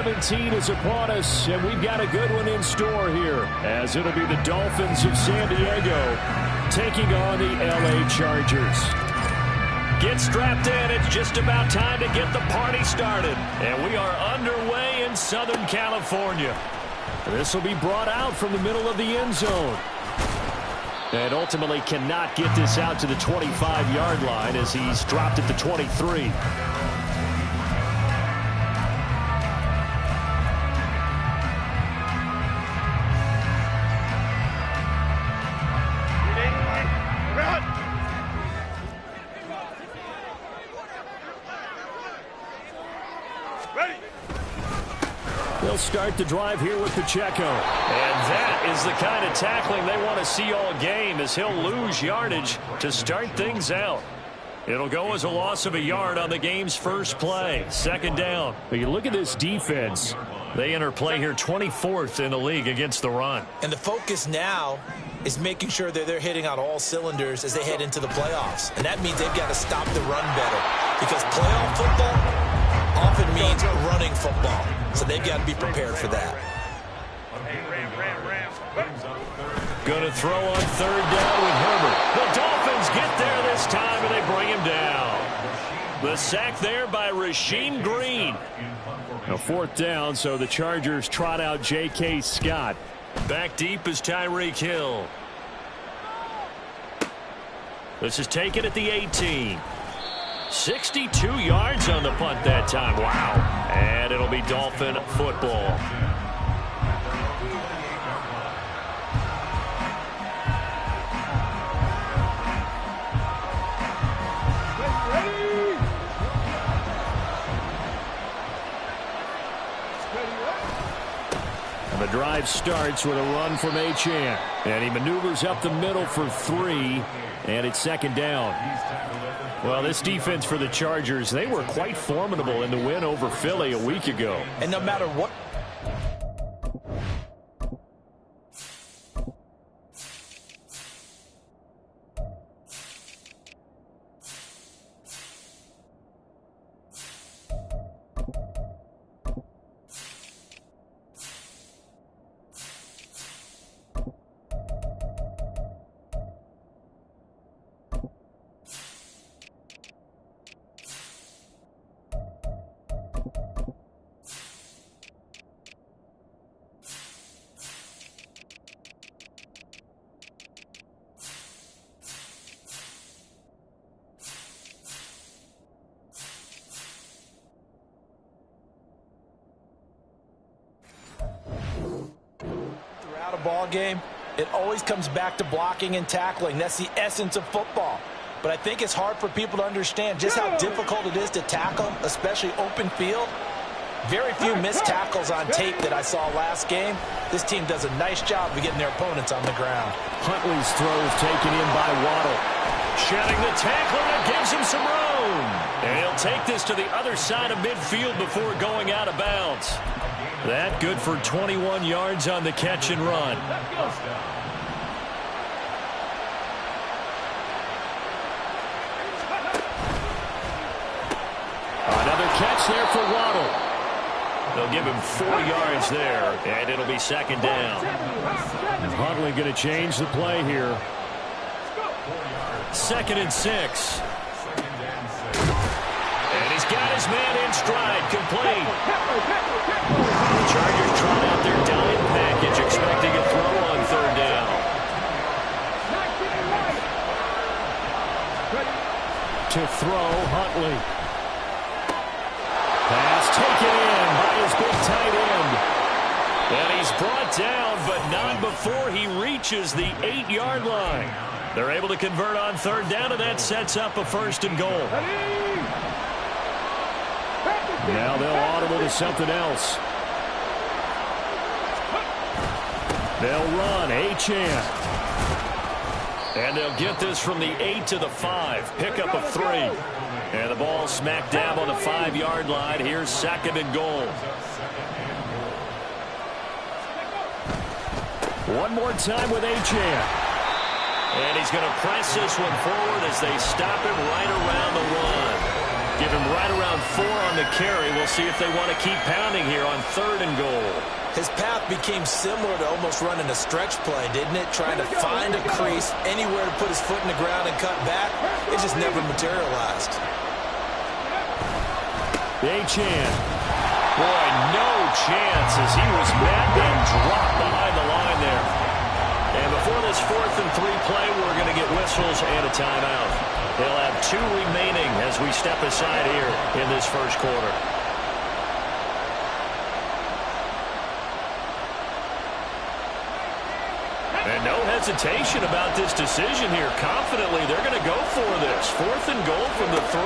17 is upon us, and we've got a good one in store here, as it'll be the Dolphins of San Diego taking on the LA Chargers. Get strapped in. It's just about time to get the party started. And we are underway in Southern California. This will be brought out from the middle of the end zone. And ultimately cannot get this out to the 25-yard line as he's dropped at the 23. They'll start the drive here with Pacheco. And that is the kind of tackling they want to see all game, as he'll lose yardage to start things out. It'll go as a loss of a yard on the game's first play. Second down. But you look at this defense. They enter play here 24th in the league against the run. And the focus now is making sure that they're hitting on all cylinders as they head into the playoffs. And that means they've got to stop the run better, because playoff football often means running football. So they've got to be prepared for that. Going to throw on third down with Herbert. The Dolphins get there this time, and they bring him down. The sack there by Rasheem Green. A fourth down, so the Chargers trot out J.K. Scott. Back deep is Tyreek Hill. This is taken at the 18. 62 yards on the punt that time. Wow. And it'll be Dolphin football. And the drive starts with a run from Achane. And he maneuvers up the middle for 3. And it's second down. Well, this defense for the Chargers, they were quite formidable in the win over Philly a week ago. And no matter what. Ball game, it always comes back to blocking and tackling. That's the essence of football. But I think it's hard for people to understand just how difficult it is to tackle, especially open field. Very few missed tackles on tape that I saw last game. This team does a nice job of getting their opponents on the ground. Huntley's throw is taken in by Waddle. Shedding the tackle, that gives him some room. And he'll take this to the other side of midfield before going out of bounds. That good for 21 yards on the catch and run. Another catch there for Waddle. They'll give him 4 yards there, and it'll be second down. Huntley going to change the play here. 2nd and 6. And he's got his man in stride, complete. The Chargers trot out their dime package, expecting a throw on third down. To throw, Huntley. Pass taken in by his big tight end. And he's brought down, but not before he reaches the 8-yard line. They're able to convert on third down, and that sets up a 1st and goal. Now they'll audible to something else. They'll run, Achane. And they'll get this from the 8 to the 5. Pickup of 3. And the ball smack dab on the 5-yard line. Here's 2nd and goal. One more time with Achane. And he's going to press this one forward as they stop him right around the 1. Give him right around 4 on the carry. We'll see if they want to keep pounding here on 3rd and goal. His path became similar to almost running a stretch play, didn't it? Trying to find a crease, anywhere to put his foot in the ground and cut back. It just never materialized. Achane. Boy, no chance as he was met and dropped behind the line there. And before this 4th and 3 play, we're going to get whistles and a timeout. They'll have 2 remaining as we step aside here in this first quarter. And no hesitation about this decision here. Confidently, they're going to go for this. 4th and goal from the 3.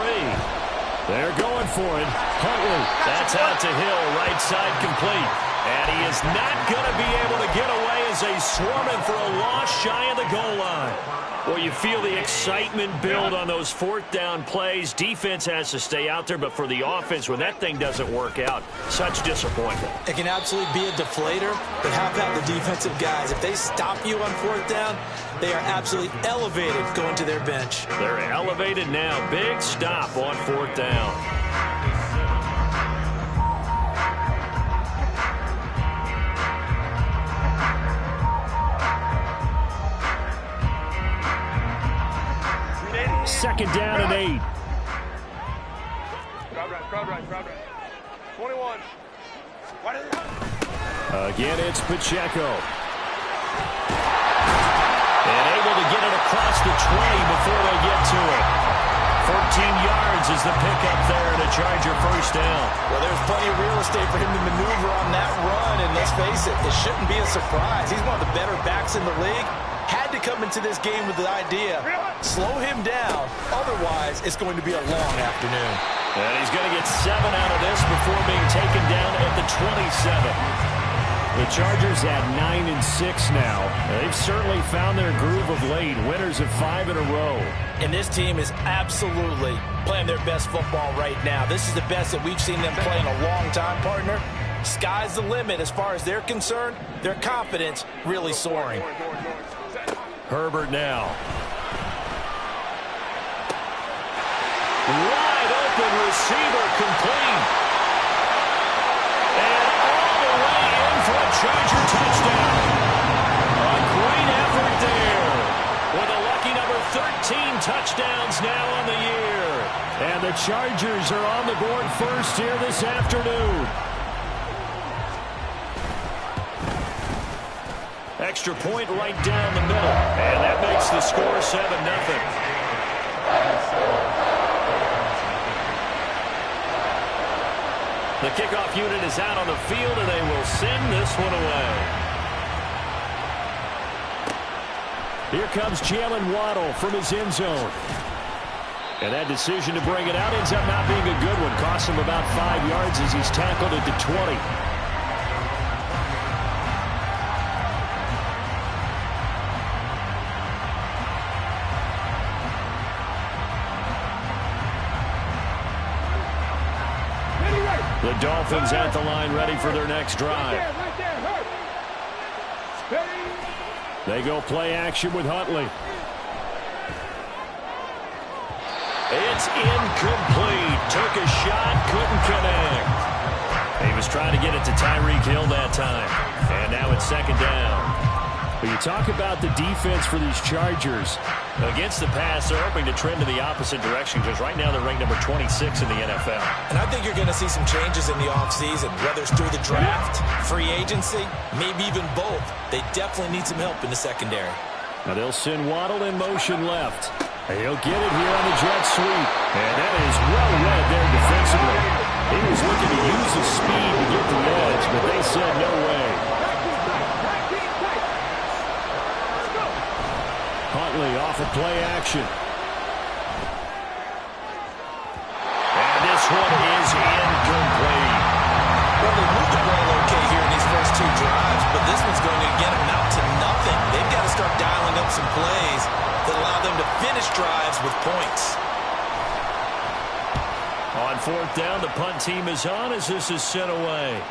They're going for it. Huntley. That's out to Hill, right side complete. And he is not going to be able to get away as they swarm him for a loss shy of the goal line. Well, you feel the excitement build on those 4th down plays. Defense has to stay out there, but for the offense, when that thing doesn't work out, such disappointment. It can absolutely be a deflator, but how about the defensive guys? If they stop you on 4th down, they are absolutely elevated going to their bench. They're elevated now. Big stop on 4th down. Second down and 8. Crowd right. 21. Again, it's Pacheco. And able to get it across the 20 before they get to it. 14 yards is the pickup there to Charger first down. Well, there's plenty of real estate for him to maneuver on that run, and let's face it, it shouldn't be a surprise. He's one of the better backs in the league. Had to come into this game with the idea, slow him down, otherwise it's going to be a long afternoon. And he's going to get 7 out of this before being taken down at the 27. The Chargers at 9-6 now. They've certainly found their groove of late. Winners of 5 in a row. And this team is absolutely playing their best football right now. This is the best that we've seen them play in a long time, partner. Sky's the limit as far as they're concerned. Their confidence really soaring. Herbert now. Wide open receiver complete. And all the way in for a Charger touchdown. A great effort there. With a lucky number 13 touchdowns now on the year. And the Chargers are on the board first here this afternoon. Extra point right down the middle. And that makes the score 7-0. The kickoff unit is out on the field, and they will send this one away. Here comes Jalen Waddle from his end zone. And that decision to bring it out ends up not being a good one. Costs him about 5 yards as he's tackled at the 20. The Dolphins at the line, ready for their next drive. They go play action with Huntley. It's incomplete. Took a shot, couldn't connect. He was trying to get it to Tyreek Hill that time. And now it's 2nd down. But you talk about the defense for these Chargers. Against the pass, they're hoping to trend in the opposite direction because right now they're ranked number 26 in the NFL. And I think you're going to see some changes in the offseason, whether it's through the draft, free agency, maybe even both. They definitely need some help in the secondary. Now they'll send Waddle in motion left. He'll get it here on the jet sweep. And that is well read there defensively. He was looking to use his speed to get the edge, but they said no way. Huntley off of play action. And this one is incomplete. Well, they moved the ball okay here in these first 2 drives, but this one's going to again amount to nothing. They've got to start dialing up some plays that allow them to finish drives with points. On 4th down, the punt team is on as this is sent away.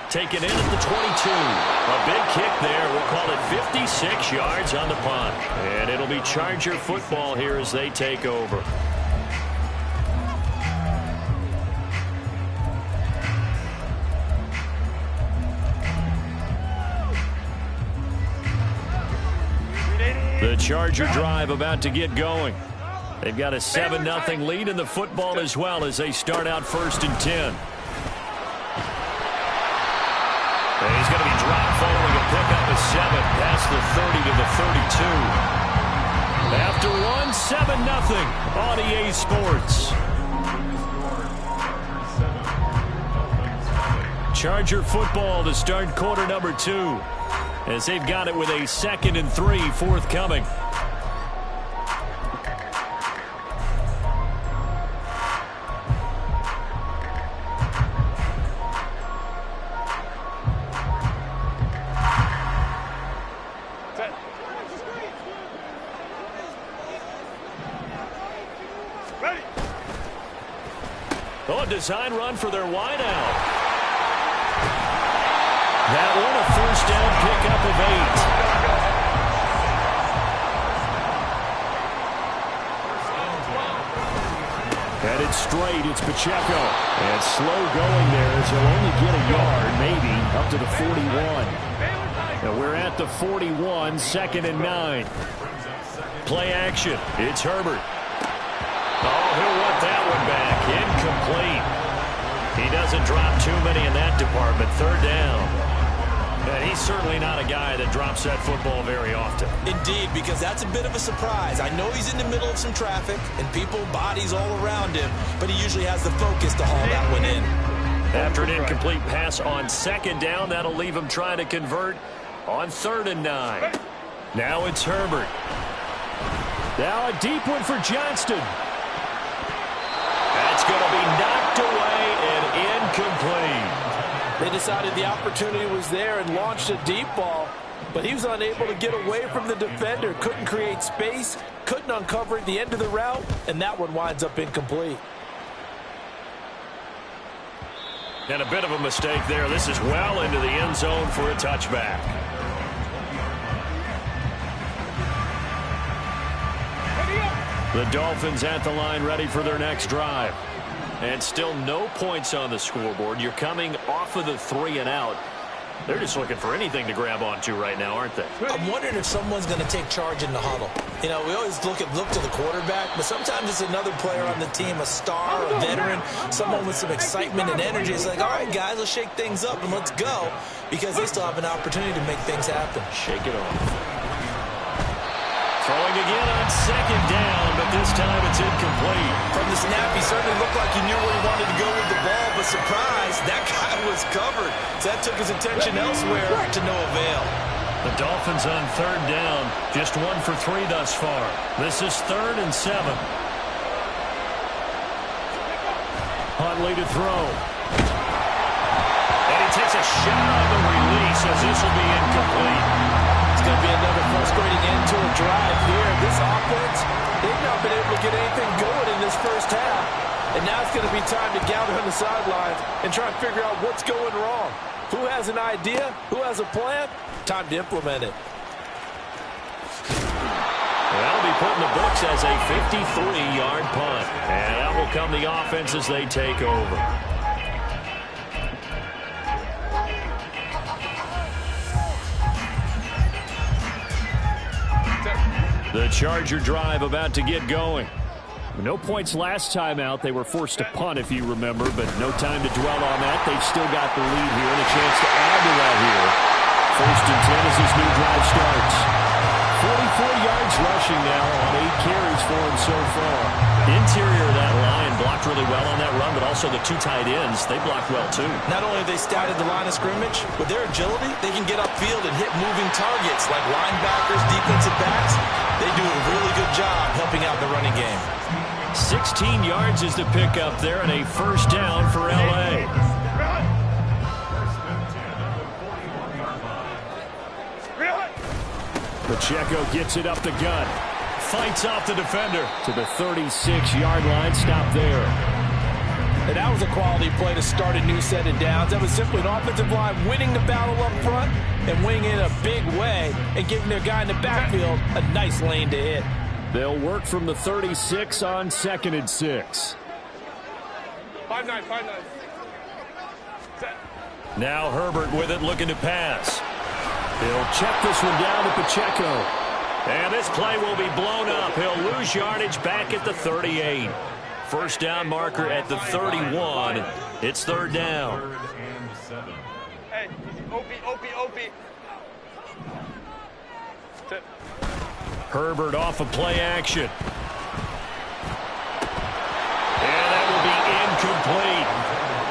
Taken in at the 22. A big kick there. We'll call it 56 yards on the punt. And it'll be Charger football here as they take over. The Charger drive about to get going. They've got a 7-0 lead in the football as well as they start out 1st and 10. And he's going to be dropped following a pickup of 7 past the 30 to the 32. After one, 7-0 on EA Sports. Charger football to start quarter number 2 as they've got it with a 2nd and 3 forthcoming. Oh, a design run for their wideout. That one a 1st down pickup of 8. Headed straight, it's Pacheco. And slow going there as he'll only get a yard, maybe, up to the 41. Now we're at the 41, 2nd and 9. Play action, it's Herbert. Oh, he'll want that one back. Incomplete. He doesn't drop too many in that department. 3rd down. And he's certainly not a guy that drops that football very often. Indeed, because that's a bit of a surprise. I know he's in the middle of some traffic and people, bodies all around him, but he usually has the focus to haul that one in. After an incomplete pass on 2nd down, that'll leave him trying to convert on 3rd and 9. Now it's Herbert. Now a deep one for Johnston. That's going to be knocked away and incomplete. They decided the opportunity was there and launched a deep ball, but he was unable to get away from the defender, couldn't create space, couldn't uncover at the end of the route, and that one winds up incomplete. And a bit of a mistake there. This is well into the end zone for a touchback. The Dolphins at the line ready for their next drive. And still no points on the scoreboard. You're coming off of the 3 and out. They're just looking for anything to grab onto right now, aren't they? I'm wondering if someone's going to take charge in the huddle. You know, we always look to the quarterback, but sometimes it's another player on the team, a star, a veteran, someone with some excitement and energy. It's like, all right, guys, let's shake things up and let's go, because they still have an opportunity to make things happen. Shake it off. Throwing again on 2nd down, but this time it's incomplete. From the snap, he certainly looked like he knew where he wanted to go with the ball, but surprise, that guy was covered. So that took his attention elsewhere to no avail. The Dolphins on 3rd down, just 1 for 3 thus far. This is 3rd and 7. Huntley to throw. And he takes a shot on the release as this will be incomplete. It's going to be another frustrating end to a drive here. This offense, they've not been able to get anything going in this first half. And now it's going to be time to gather on the sidelines and try and figure out what's going wrong. Who has an idea? Who has a plan? Time to implement it. That'll be put in the books as a 53-yard punt. And out will come the offense as they take over. The Charger drive about to get going. No points last time out. They were forced to punt, if you remember, but no time to dwell on that. They've still got the lead here and a chance to add to that here. 1st and 10 as this new drive starts. 44 yards rushing now on 8 carries for him so far. Interior of that line blocked really well on that run, but also the 2 tight ends, they blocked well too. Not only have they scouted the line of scrimmage, with their agility, they can get upfield and hit moving targets like linebackers, defensive backs. They do a really good job helping out the running game. 16 yards is the pickup there and a 1st down for L.A. Pacheco gets it up the gut. Fights off the defender to the 36-yard line. Stop there. And that was a quality play to start a new set of downs. That was simply an offensive line winning the battle up front and winning in a big way and giving their guy in the backfield a nice lane to hit. They'll work from the 36 on 2nd and 6. 5-9. Now Herbert with it, looking to pass. He'll check this one down to Pacheco. And this play will be blown up. He'll lose yardage back at the 38. First down marker at the 31. It's third down. Hey, OP. Herbert off of play action. And that will be incomplete.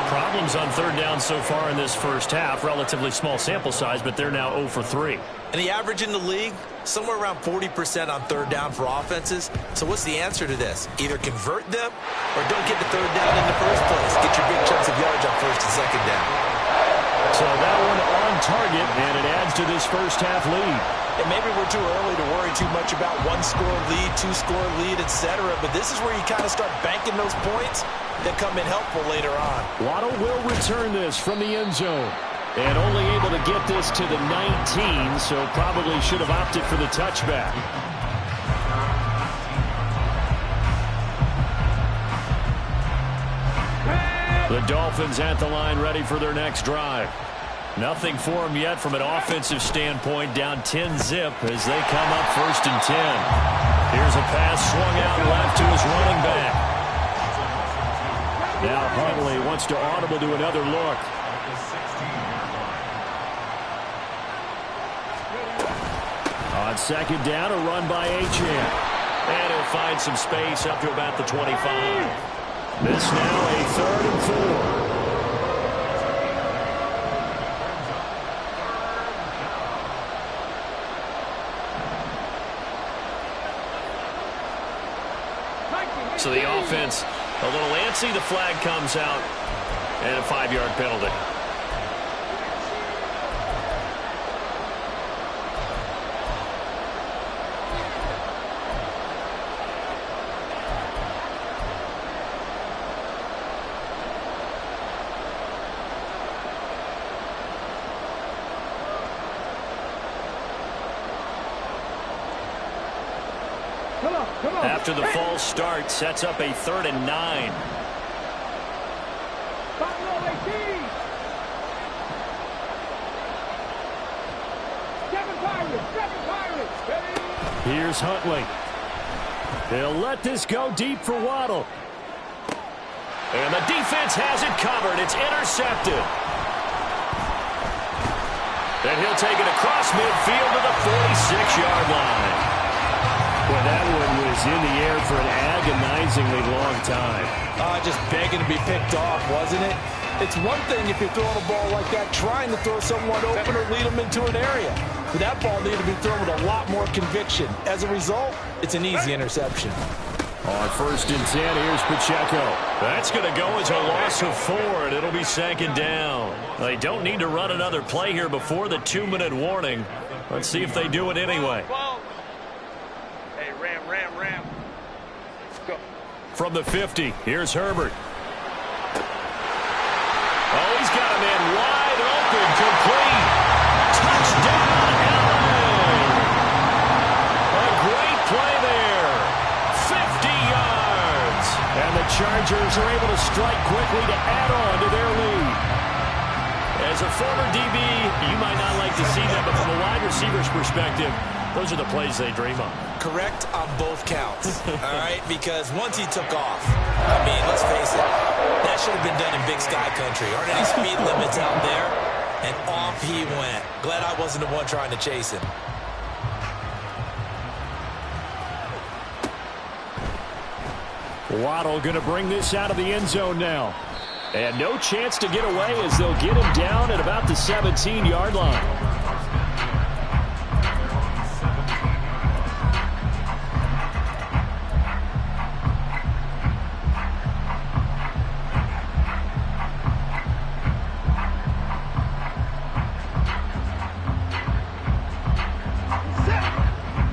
Problems on third down so far in this first half. Relatively small sample size, but they're now 0 for 3. And the average in the league, somewhere around 40% on third down for offenses. So what's the answer to this? Either convert them or don't get the third down in the first place. Get your big chunks of yards on first and second down. So that one on target, and it adds to this first half lead. And maybe we're too early to worry too much about one-score lead, two-score lead, etc. But this is where you kind of start banking those points that come in helpful later on. Waddle will return this from the end zone. And only able to get this to the 19, so probably should have opted for the touchback. The Dolphins at the line ready for their next drive. Nothing for them yet from an offensive standpoint, down 10-zip as they come up first and 10. Here's a pass swung out left to his running back. Now Huntley wants to audible to another look. On second down, a run by Achane. And he'll find some space up to about the 25. This now a 3rd and 4. So the offense a little antsy. The flag comes out and a 5-yard penalty. After the false start, sets up a 3rd and 9. Here's Huntley. They'll let this go deep for Waddle. And the defense has it covered. It's intercepted. And he'll take it across midfield to the 46-yard line. Well, that one was in the air for an agonizingly long time. Just begging to be picked off, wasn't it? It's one thing if you're throwing a ball like that, trying to throw someone open or lead them into an area. But that ball needed to be thrown with a lot more conviction. As a result, it's an easy interception. On first and 10, here's Pacheco. That's going to go as a loss of 4, and it'll be second down. They don't need to run another play here before the 2-minute warning. Let's see if they do it anyway. Hey, Ram. Go. From the 50, here's Herbert. Oh, he's got a man wide open, complete. Touchdown, LA! A great play there. 50 yards. And the Chargers are able to strike quickly to add on to their lead. As a former DB, you might not like to see that, but from a wide receiver's perspective, those are the plays they dream of. Correct on both counts, all right? Because once he took off, I mean, let's face it, that should have been done in Big Sky Country. Aren't any speed limits out there? And off he went. Glad I wasn't the one trying to chase him. Waddle going to bring this out of the end zone now. And no chance to get away as they'll get him down at about the 17-yard line.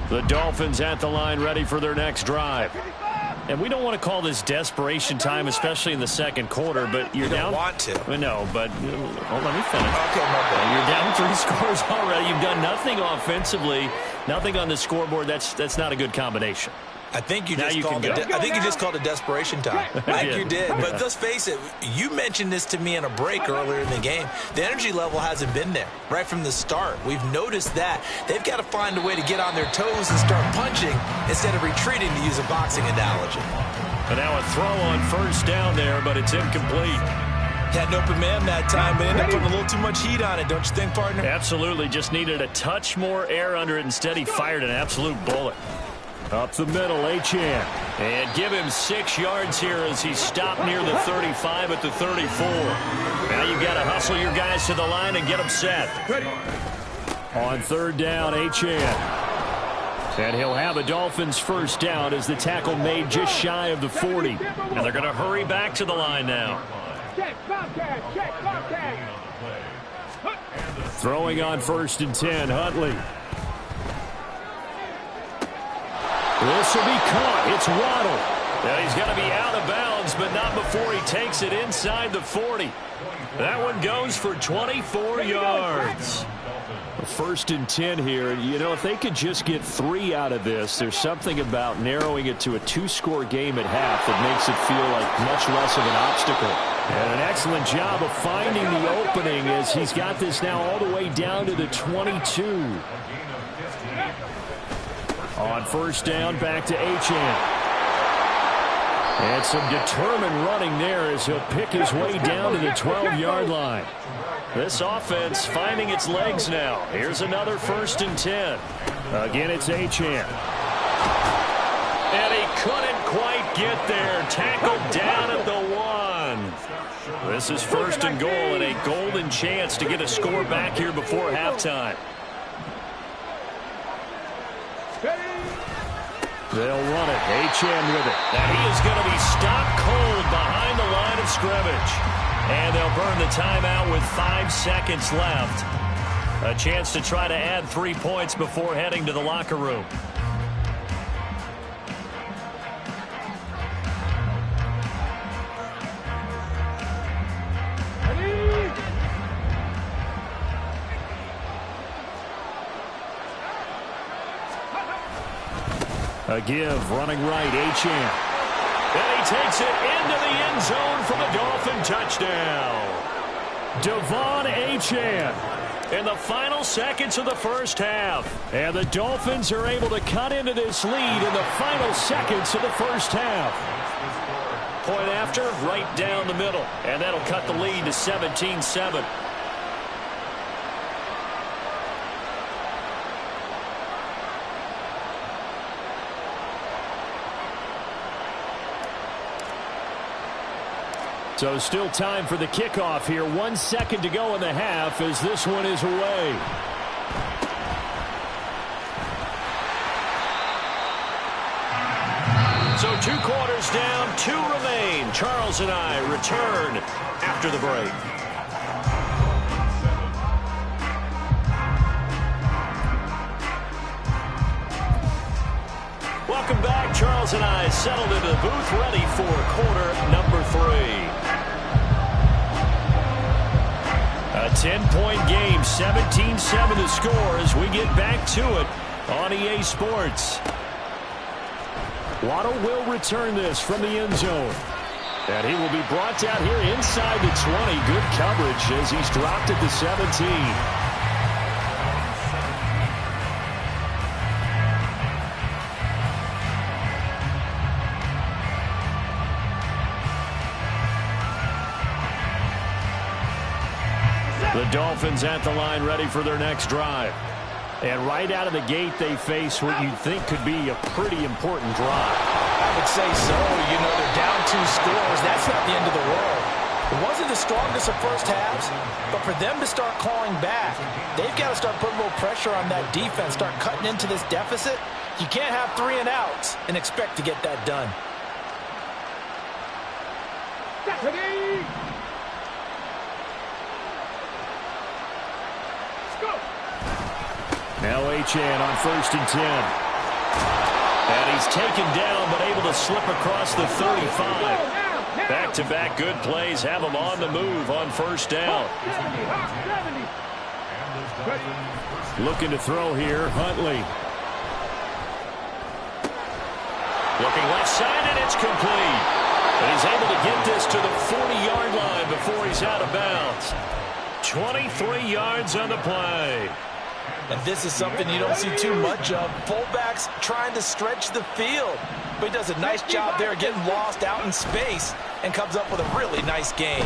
The Dolphins at the line ready for their next drive. And we don't want to call this desperation time, especially in the second quarter, but you're down. You don't want to. No, but let me finish. Okay, my bad. You're down 3 scores already. You've done nothing offensively, nothing on the scoreboard. That's not a good combination. I think you just called it desperation time. I think you did. But let's face it, you mentioned this to me in a break earlier in the game. The energy level hasn't been there right from the start. We've noticed that. They've got to find a way to get on their toes and start punching instead of retreating, to use a boxing analogy. And now a throw on first down there, but it's incomplete. Had an open man that time, but ended up putting a little too much heat on it, don't you think, partner? Absolutely. Just needed a touch more air under it. Instead, he fired an absolute bullet. Up the middle, Achane. And give him 6 yards here as he stopped near the 35 at the 34. Now you've got to hustle your guys to the line and get them set. On third down, Achane. And he'll have a Dolphins first down as the tackle made just shy of the 40. And they're going to hurry back to the line now. Throwing on 1st and 10, Huntley. This will be caught. It's Waddle. Now he's going to be out of bounds, but not before he takes it inside the 40. That one goes for 24 yards. 1st and 10 here. You know, if they could just get 3 out of this, there's something about narrowing it to a 2-score game at half that makes it feel like much less of an obstacle. And an excellent job of finding the opening as he's got this now all the way down to the 22. On 1st down, back to Achane. And some determined running there as he'll pick his way down to the 12-yard line. This offense finding its legs now. Here's another 1st and 10. Again, it's Achane. And he couldn't quite get there. Tackled down at the 1. This is 1st and goal and a golden chance to get a score back here before halftime. They'll run it. Achane with it. Now he is going to be stopped cold behind the line of scrimmage. And they'll burn the timeout with 5 seconds left. A chance to try to add 3 points before heading to the locker room. A give, running right, Achane. And he takes it into the end zone for the Dolphin touchdown. Devon Achane. In the final seconds of the first half. And the Dolphins are able to cut into this lead in the final seconds of the first half. Point after, right down the middle. And that'll cut the lead to 17-7. So still time for the kickoff here. 1 second to go in the half as this one is away. So 2 quarters down, 2 remain. Charles and I return after the break. Welcome back. Charles and I settled into the booth, ready for quarter number 3. A 10-point game, 17-7 to score as we get back to it on EA Sports. Waddle will return this from the end zone. And he will be brought down here inside the 20. Good coverage as he's dropped at the 17. The Dolphins at the line ready for their next drive. And right out of the gate, they face what you'd think could be a pretty important drive. I would say so. You know, they're down 2 scores. That's not the end of the world. It wasn't the strongest of first halves, but for them to start clawing back, they've got to start putting a little pressure on that defense, start cutting into this deficit. You can't have 3 and outs and expect to get that done. Now Achane on 1st and 10. And he's taken down but able to slip across the 35. Back-to-back good plays have him on the move on 1st down. Looking to throw here, Huntley. Looking left side, and it's complete. And he's able to get this to the 40-yard line before he's out of bounds. 23 yards on the play. And this is something you don't see too much of. Fullbacks trying to stretch the field. But he does a nice job there getting lost out in space and comes up with a really nice gain.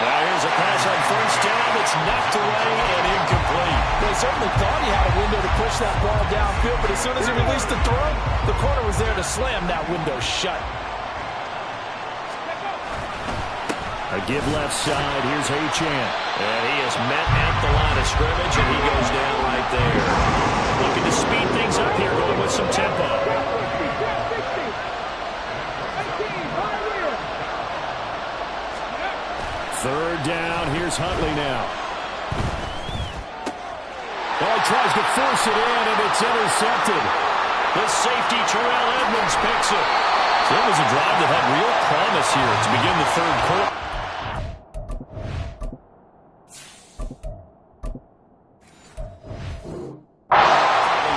Now here's a pass on first down. It's knocked away and incomplete. Well, he certainly thought he had a window to push that ball downfield, but as soon as he released the throw, the corner was there to slam that window shut. A give left side. Here's Achane. And he is met at the line of scrimmage, and he goes down right there. Looking to speed things up here, going with some tempo. Third down. Here's Huntley now. Oh, he tries to force it in, and it's intercepted. The safety, Terrell Edmonds, picks it. So it was a drive that had real promise here to begin the third quarter.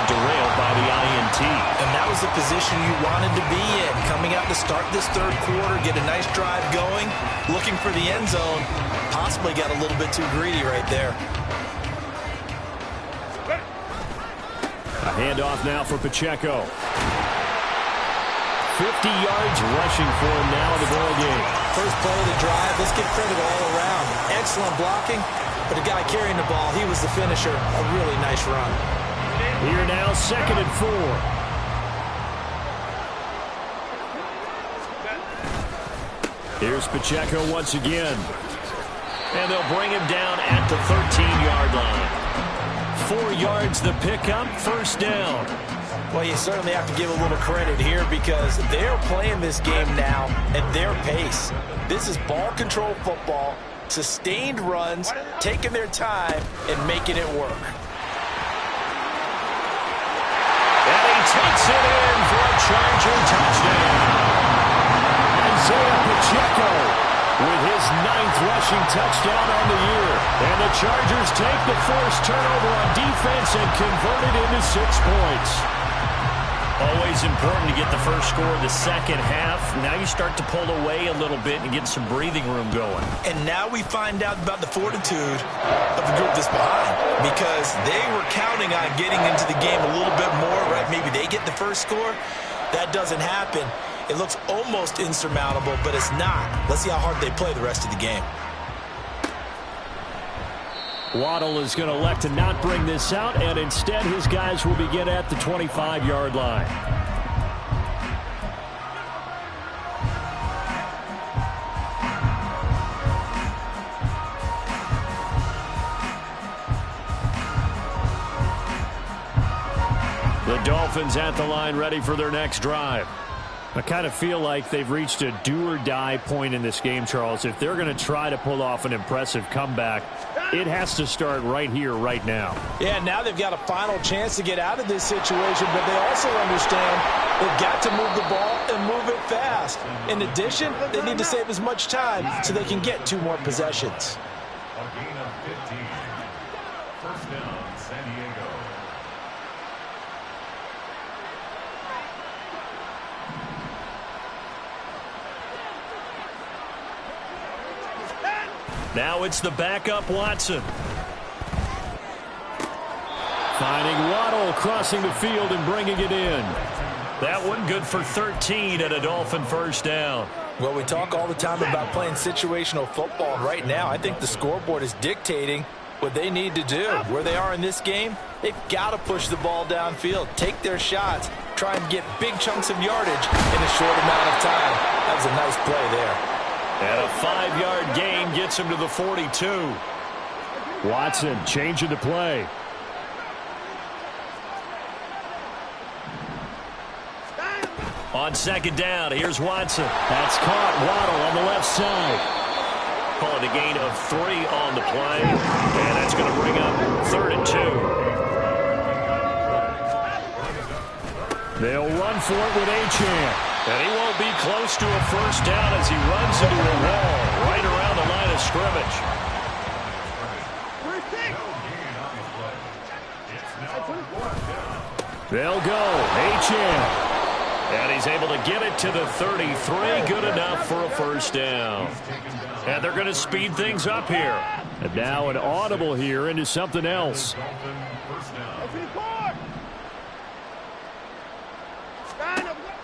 Derailed by the INT. And that was the position you wanted to be in. Coming out to start this third quarter, get a nice drive going, looking for the end zone. Possibly got a little bit too greedy right there. A handoff now for Pacheco. 50 yards rushing for him now in the ball game. First play of the drive. Let's give credit all around. Excellent blocking, but the guy carrying the ball, he was the finisher. A really nice run. Here now, 2nd and 4. Here's Pacheco once again. And they'll bring him down at the 13-yard line. 4 yards the pickup, first down. Well, you certainly have to give a little credit here because they're playing this game now at their pace. This is ball control football, sustained runs, taking their time, and making it work. And he takes it in for a Charger touchdown. Isaiah Pacheco with his 9th rushing touchdown on the year. And the Chargers take the forced turnover on defense and convert it into 6 points. Always important to get the first score of the second half. Now you start to pull away a little bit and get some breathing room going. And now we find out about the fortitude of the group that's behind because they were counting on getting into the game a little bit more, right? Maybe they get the first score. That doesn't happen. It looks almost insurmountable, but it's not. Let's see how hard they play the rest of the game. Waddle is going to elect to not bring this out, and instead his guys will begin at the 25-yard line. The Dolphins at the line ready for their next drive. I kind of feel like they've reached a do-or-die point in this game, Charles. If they're going to try to pull off an impressive comeback, it has to start right here, right now. Yeah, now they've got a final chance to get out of this situation, but they also understand they've got to move the ball and move it fast. In addition, they need to save as much time so they can get 2 more possessions. A gain of 15. First down, San Diego. Now it's the backup Watson. Finding Waddle crossing the field and bringing it in. That one good for 13 and a Dolphin first down. Well, we talk all the time about playing situational football. Right now, I think the scoreboard is dictating what they need to do. Where they are in this game, they've got to push the ball downfield, take their shots, try and get big chunks of yardage in a short amount of time. That was a nice play there. And a 5-yard gain gets him to the 42. Watson changing the play. On second down, here's Watson. That's caught. Waddle on the left side. Call it a gain of 3 on the play. And that's going to bring up 3rd and 2. They'll run for it with Achane. And he won't be close to a first down as he runs into a wall right around the line of scrimmage. They'll go. Achane. And he's able to get it to the 33. Good enough for a first down. And they're going to speed things up here. And now an audible here into something else.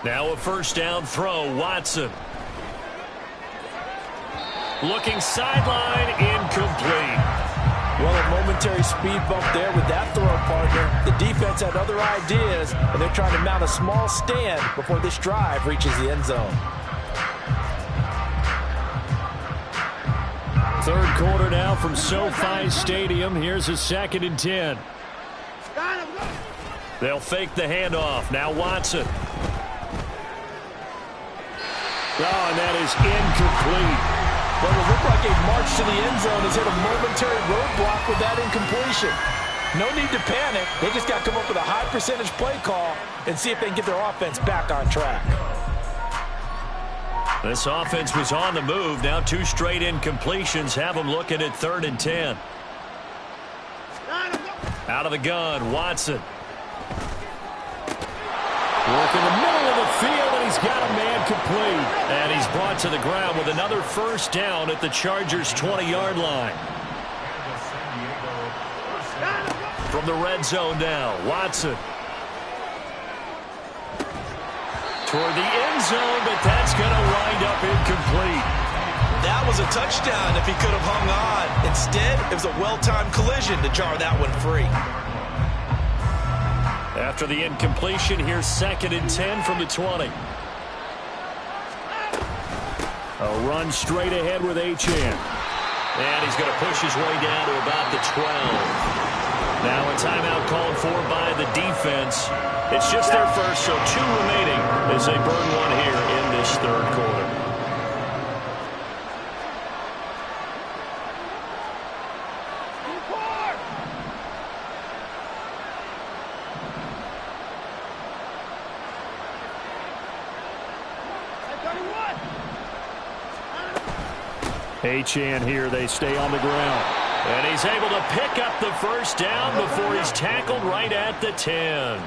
Now a first down throw. Watson. Looking sideline, incomplete. Well, a momentary speed bump there with that throw, partner. The defense had other ideas, and they're trying to mount a small stand before this drive reaches the end zone. Third quarter now from SoFi Stadium. Here's a 2nd and 10. They'll fake the handoff. Now Watson. Oh, and that is incomplete. Well, it looked like a march to the end zone has hit a momentary roadblock with that incompletion. No need to panic. They just got to come up with a high percentage play call and see if they can get their offense back on track. This offense was on the move. Now 2 straight incompletions have them looking at 3rd and 10. Out of the gun, Watson. Work in the middle of the field, and he's got a man complete. And he's brought to the ground with another first down at the Chargers' 20-yard line. From the red zone now, Watson. Toward the end zone, but that's going to wind up incomplete. That was a touchdown if he could have hung on. Instead, it was a well-timed collision to jar that one free. After the incompletion, here's 2nd and 10 from the 20. A run straight ahead with Achane. And he's going to push his way down to about the 12. Now a timeout called for by the defense. It's just their first, so 2 remaining as they burn one here in this third quarter. Achane here, they stay on the ground. And he's able to pick up the first down before he's tackled right at the 10.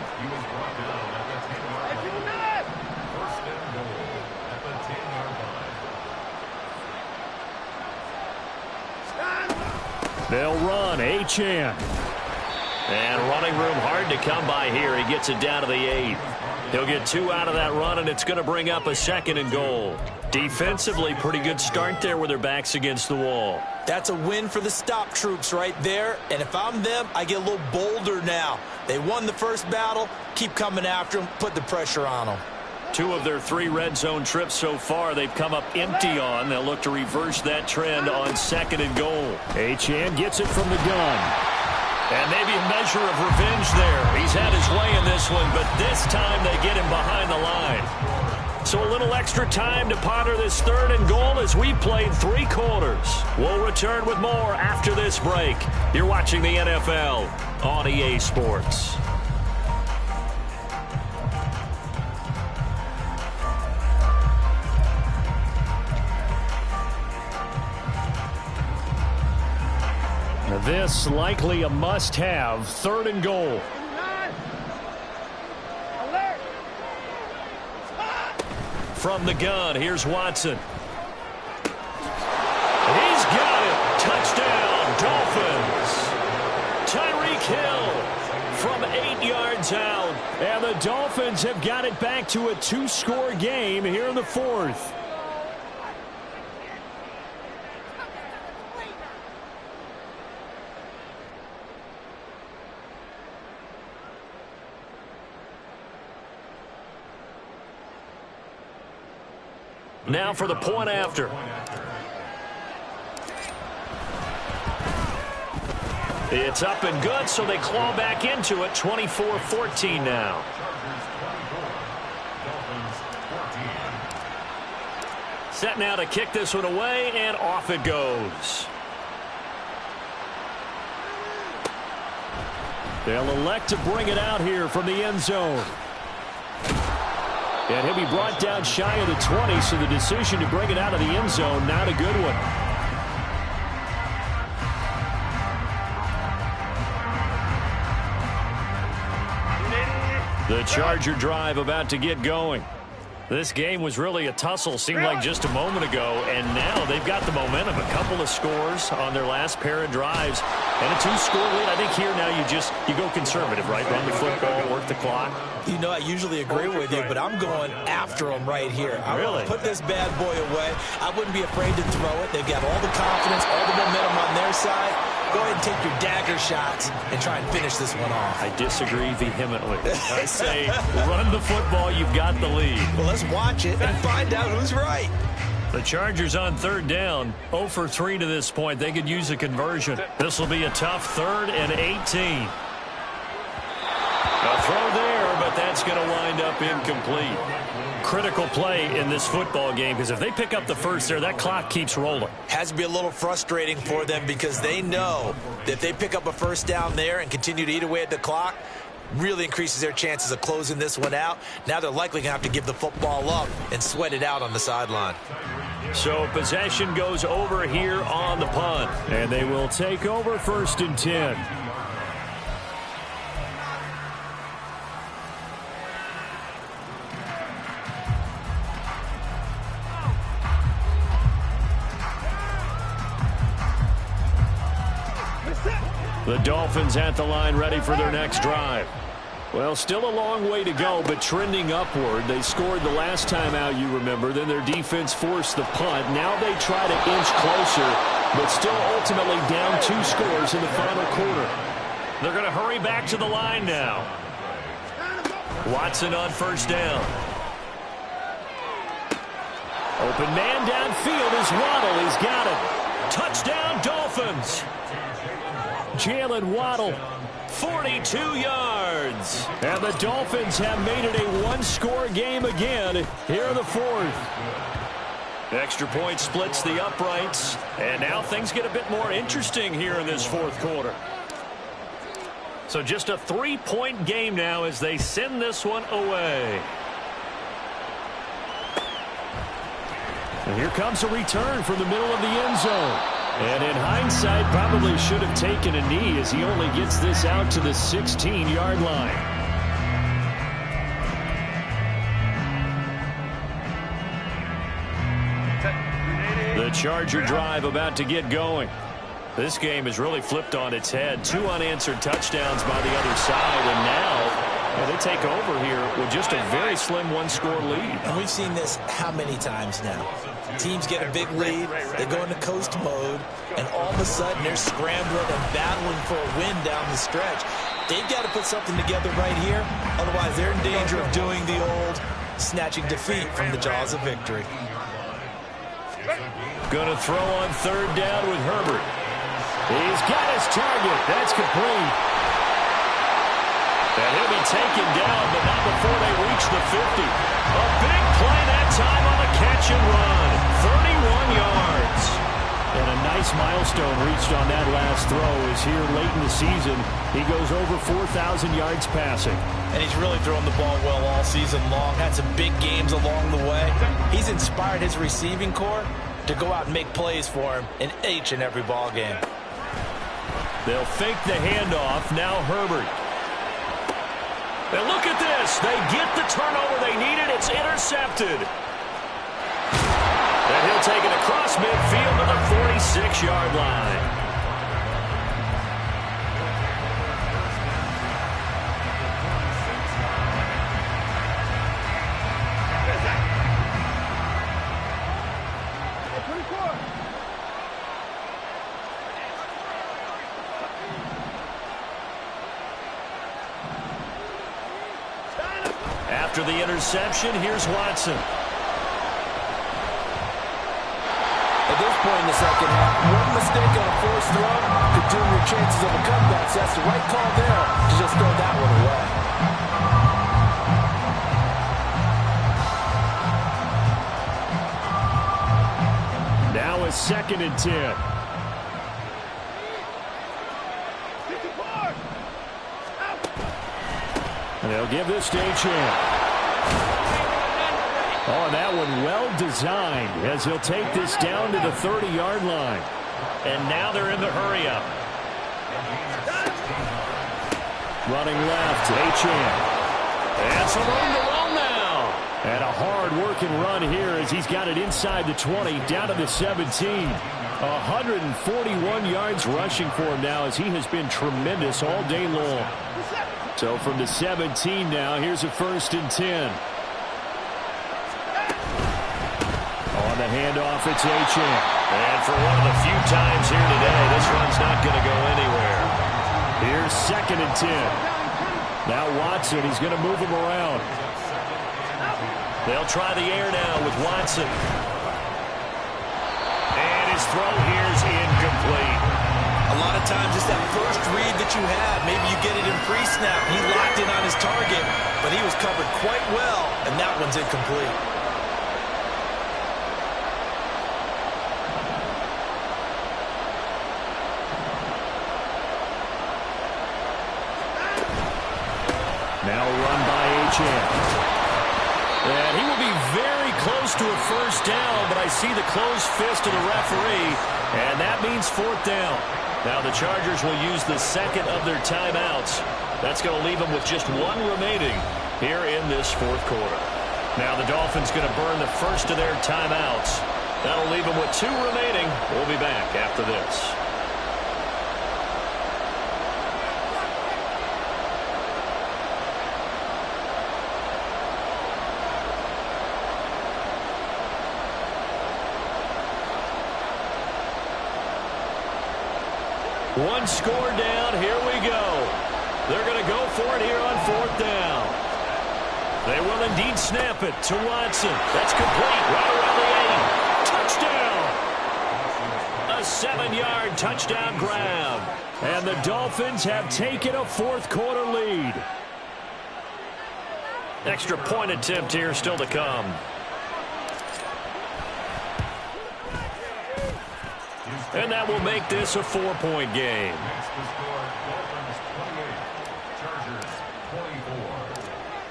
They'll run. Achane. And running room hard to come by here. He gets it down to the 8. He'll get 2 out of that run, and it's going to bring up a 2nd and goal. Defensively, pretty good start there with their backs against the wall. That's a win for the stop troops right there. And if I'm them, I get a little bolder now. They won the first battle. Keep coming after them. Put the pressure on them. 2 of their 3 red zone trips so far they've come up empty on. They'll look to reverse that trend on 2nd and goal. Achane gets it from the gun. And maybe a measure of revenge there. He's had his way in this one, but this time they get him behind the line. So a little extra time to ponder this 3rd and goal as we played 3 quarters. We'll return with more after this break. You're watching the NFL on EA Sports. This likely a must-have 3rd and goal. From the gun, here's Watson. He's got it. Touchdown, Dolphins. Tyreek Hill from 8 yards out. And the Dolphins have got it back to a 2-score game here in the 4th. Now for the point after. It's up and good, so they claw back into it. 24-14 now. Set now to kick this one away, and off it goes. They'll elect to bring it out here from the end zone. And he'll be brought down shy of the 20, so the decision to bring it out of the end zone, not a good one. The Charger drive about to get going. This game was really a tussle, seemed like just a moment ago, and now they've got the momentum. A couple of scores on their last pair of drives, and a 2-score lead. I think here now you go conservative, right? Run the football, work the clock. You know, I usually agree with you, but I'm going after them right here. I really put this bad boy away. I wouldn't be afraid to throw it. They've got all the confidence, all the momentum on their side. Go ahead and take your dagger shots and try and finish this one off. I disagree vehemently. I say run the football. You've got the lead. Well, let's watch it and find out who's right. The Chargers on third down, 0 for 3 to this point. They could use a conversion. This will be a tough 3rd and 18. A throw there, but that's going to wind up incomplete. Critical play in this football game, because if they pick up the first there, that clock keeps rolling. Has to be a little frustrating for them because they know that if they pick up a first down there and continue to eat away at the clock, really increases their chances of closing this one out. Now they're likely going to have to give the football up and sweat it out on the sideline. So possession goes over here on the punt. And they will take over 1st and 10. The Dolphins at the line ready for their next drive. Well, still a long way to go, but trending upward. They scored the last time out, you remember. Then their defense forced the punt. Now they try to inch closer, but still ultimately down 2 scores in the final quarter. They're going to hurry back to the line now. Watson on first down. Open man downfield is Waddle. He's got it. Touchdown, Dolphins. Jalen Waddle. 42 yards. And the Dolphins have made it a 1-score game again here in the 4th. Extra point splits the uprights. And now things get a bit more interesting here in this 4th quarter. So just a 3-point game now as they send this one away. And here comes a return from the middle of the end zone. And in hindsight, probably should have taken a knee as he only gets this out to the 16-yard line. The Charger drive about to get going. This game is really flipped on its head. 2 unanswered touchdowns by the other side, and now they take over here with just a very slim 1-score lead. And we've seen this how many times now? Teams get a big lead, they go into coast mode, and all of a sudden they're scrambling and battling for a win down the stretch. They've got to put something together right here, otherwise they're in danger of doing the old snatching defeat from the jaws of victory. Going to throw on third down with Herbert. He's got his target. That's complete. And he'll be taken down, but not before they reach the 50. A big play that time on the catch and run. 31 yards. And a nice milestone reached on that last throw is here late in the season. He goes over 4,000 yards passing. And he's really thrown the ball well all season long. Had some big games along the way. He's inspired his receiving corps to go out and make plays for him in each and every ball game. They'll fake the handoff. Now Herbert. And look at this. They get the turnover they needed. It's intercepted. And he'll take it across midfield to the 46-yard line. After the interception, here's Watson. At this point in the second half, one mistake on a forced throw could doom your chances of a comeback. So that's the right call there to just throw that one away. Now a 2nd and 10. And they'll give this to Achane. Oh, that one well designed as he'll take this down to the 30-yard line. And now they're in the hurry-up. Running left, Achane. And some room to run now. And a hard-working run here as he's got it inside the 20, down to the 17. 141 yards rushing for him now as he has been tremendous all day long. So from the 17 now, here's a 1st and 10. On the handoff, it's Achane. And for one of the few times here today, this run's not going to go anywhere. Here's 2nd and 10. Now Watson, he's going to move him around. They'll try the air now with Watson. And his throw here's incomplete. A lot of times it's that first read that you have. Maybe you get it in pre-snap. He locked in on his target, but he was covered quite well, and that one's incomplete. Now a run by Achane. And he will be very close to a 1st down, but I see the closed fist of the referee, and that means 4th down. Now the Chargers will use the 2nd of their timeouts. That's going to leave them with just 1 remaining here in this 4th quarter. Now the Dolphins going to burn the 1st of their timeouts. That'll leave them with 2 remaining. We'll be back after this. One score down. Here we go. They're going to go for it here on 4th down. They will indeed snap it to Watson. That's complete. Right around the 8. Touchdown. A 7-yard touchdown grab. And the Dolphins have taken a 4th quarter lead. Extra point attempt here still to come. And that will make this a 4-point game.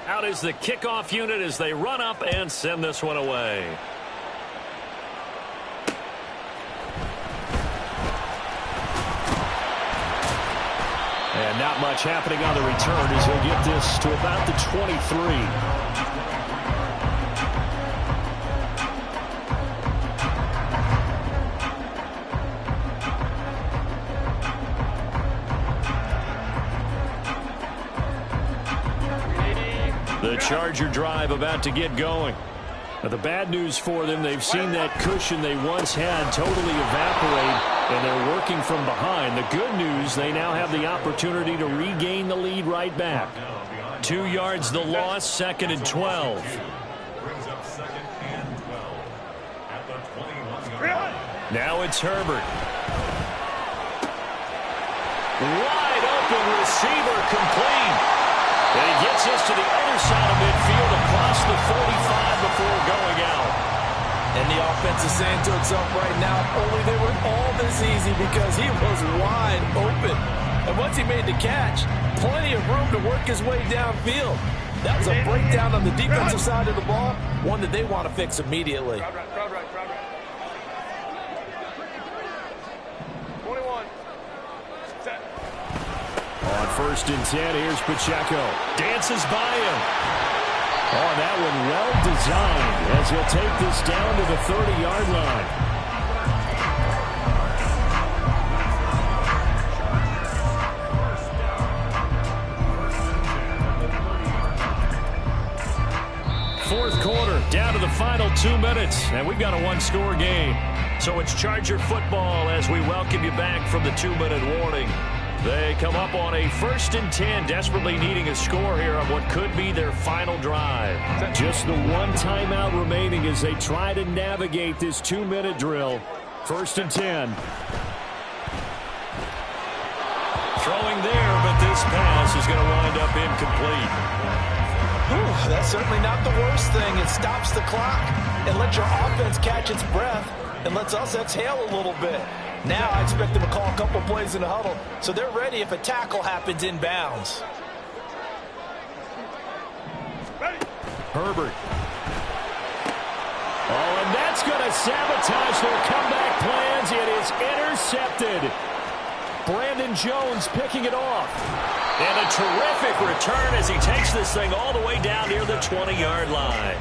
Out is the kickoff unit as they run up and send this one away. And not much happening on the return as he'll get this to about the 23. The Charger drive about to get going. Now, the bad news for them, they've seen that cushion they once had totally evaporate, and they're working from behind. The good news, they now have the opportunity to regain the lead right back. 2 yards the loss, 2nd and 12. Now it's Herbert. Wide open receiver, complete. And he gets us to the other side of midfield across the 45 before going out. And the offense is saying to itself right now, only they were all this easy because he was wide open. And once he made the catch, plenty of room to work his way downfield. That was a breakdown on the defensive side of the ball, one that they want to fix immediately. Crowd right. 21. Set. On 1st and 10, here's Pacheco. Dances by him. Oh, that one well designed as he'll take this down to the 30-yard line. Fourth quarter, down to the final 2 minutes, and we've got a 1-score game. So it's Charger football as we welcome you back from the 2-minute warning. They come up on a 1st and 10, desperately needing a score here on what could be their final drive. Just the 1 timeout remaining as they try to navigate this 2-minute drill. 1st and 10. Throwing there, but this pass is going to wind up incomplete. Whew, that's certainly not the worst thing. It stops the clock and lets your offense catch its breath and lets us exhale a little bit. Now I expect them to call a couple plays in the huddle so they're ready if a tackle happens inbounds. Herbert. Oh, and that's going to sabotage their comeback plans. It is intercepted. Brandon Jones picking it off. And a terrific return as he takes this thing all the way down near the 20-yard line.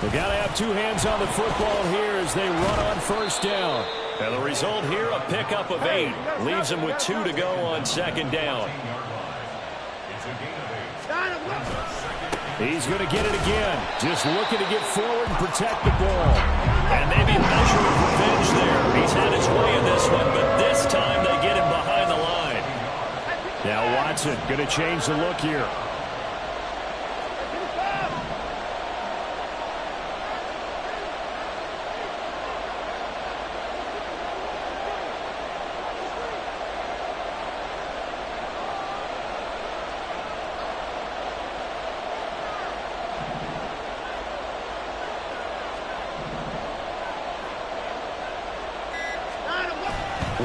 They got to have two hands on the football here as they run on first down. And the result here, a pickup of 8. Leaves him with 2 to go on second down. He's going to get it again. Just looking to get forward and protect the ball. And maybe a measure of revenge there. He's had his way in this one, but this time they get him behind the line. Now Watson going to change the look here.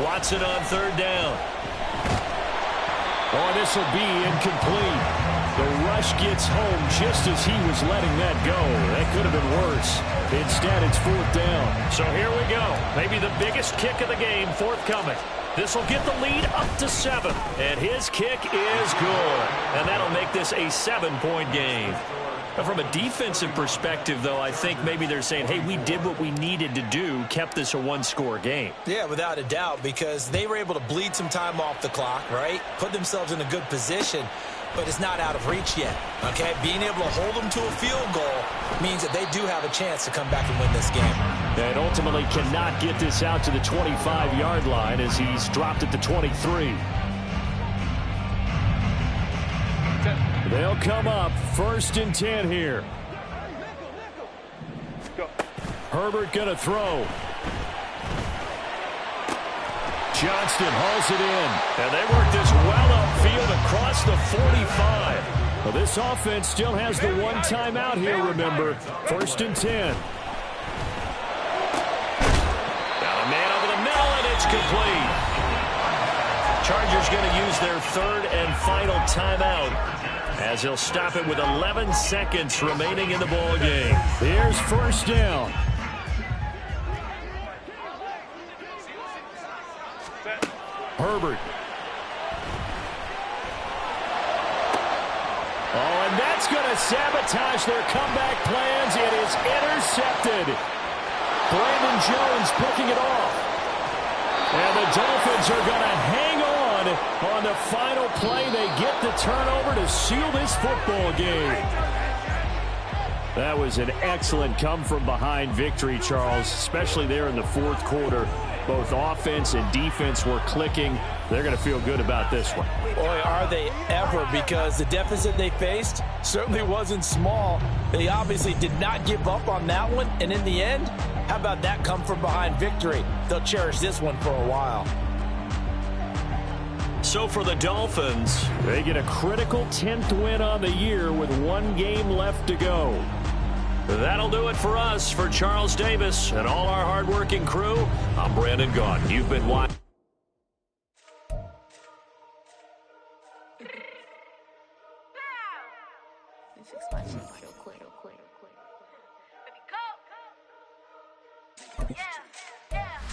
Watson on third down. Oh, this will be incomplete. The rush gets home just as he was letting that go. That could have been worse. Instead, it's fourth down. So here we go. Maybe the biggest kick of the game forthcoming. This will get the lead up to 7. And his kick is good. And that'll make this a 7-point game. But from a defensive perspective, though, I think maybe they're saying, hey, we did what we needed to do, kept this a one-score game. Yeah, without a doubt, because they were able to bleed some time off the clock, right? Put themselves in a good position, but it's not out of reach yet, okay? Being able to hold them to a field goal means that they do have a chance to come back and win this game. And ultimately cannot get this out to the 25-yard line as he's dropped at the 23. They'll come up first and 10 here. Herbert going to throw. Johnston hauls it in. And they work this well upfield across the 45. Well, this offense still has the one timeout here, remember. First and 10. Got a man over the middle, and it's complete. Chargers going to use their third and final timeout, as he'll stop it with 11 seconds remaining in the ball game. Here's first down. Herbert. Oh, and that's going to sabotage their comeback plans. It is intercepted. Brandon Jones picking it off. And the Dolphins are going to hang on the final play. They get the turnover to seal this football game. That was an excellent come-from-behind victory, Charles, especially there in the fourth quarter. Both offense and defense were clicking. They're going to feel good about this one. Boy, are they ever, because the deficit they faced certainly wasn't small. They obviously did not give up on that one, and in the end, how about that come-from-behind victory? They'll cherish this one for a while. So for the Dolphins, they get a critical 10th win on the year with one game left to go. That'll do it for us. For Charles Davis and all our hardworking crew, I'm Brandon Gaudin. You've been watching.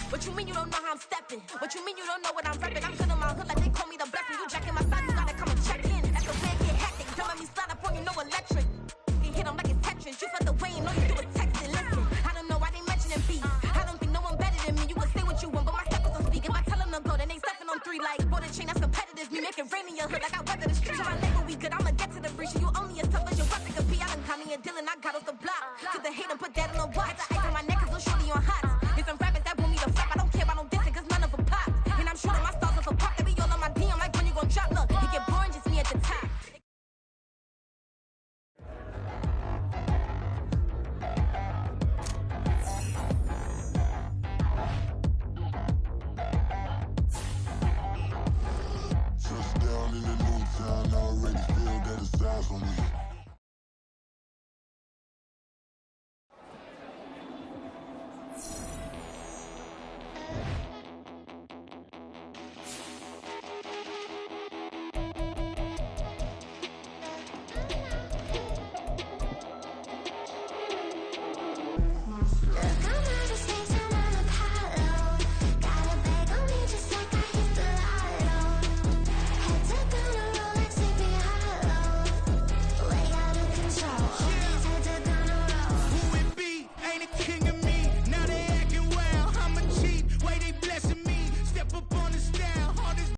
What you mean you don't know how I'm stepping? What you mean you don't know what I'm repping? I'm good in my hood like they call me the blessing. You jacking my side, you gotta come and check in. That's the way it get hectic. Don't let me slide up on you, no electric. You hit them like it's Tetris. You felt the way, you know you do it texting. Listen, I don't know why they mentioning beef. I don't think no one better than me. You would say what you want, but my steppers don't speak. If I tell them to go, then they stepping on 3 like border chain. That's competitive. Me making rain in your hood like I weather the streets. My neighbor, we good. I'ma get to the breach. You only as tough as your weapon could be. I done Connie and Dylan. I got off the block. To the hate and put that on the watch. The ice on my neck is so shorty on hot. It's some rappers that want me to flop. I don't care about no dissing, cause none of them pop. And I'm shooting my stars off a pop. They be all on my DM like when you gon' drop. Look, you get boring, just me at the top. Touchdown in the new town, already feel that it's eyes on me.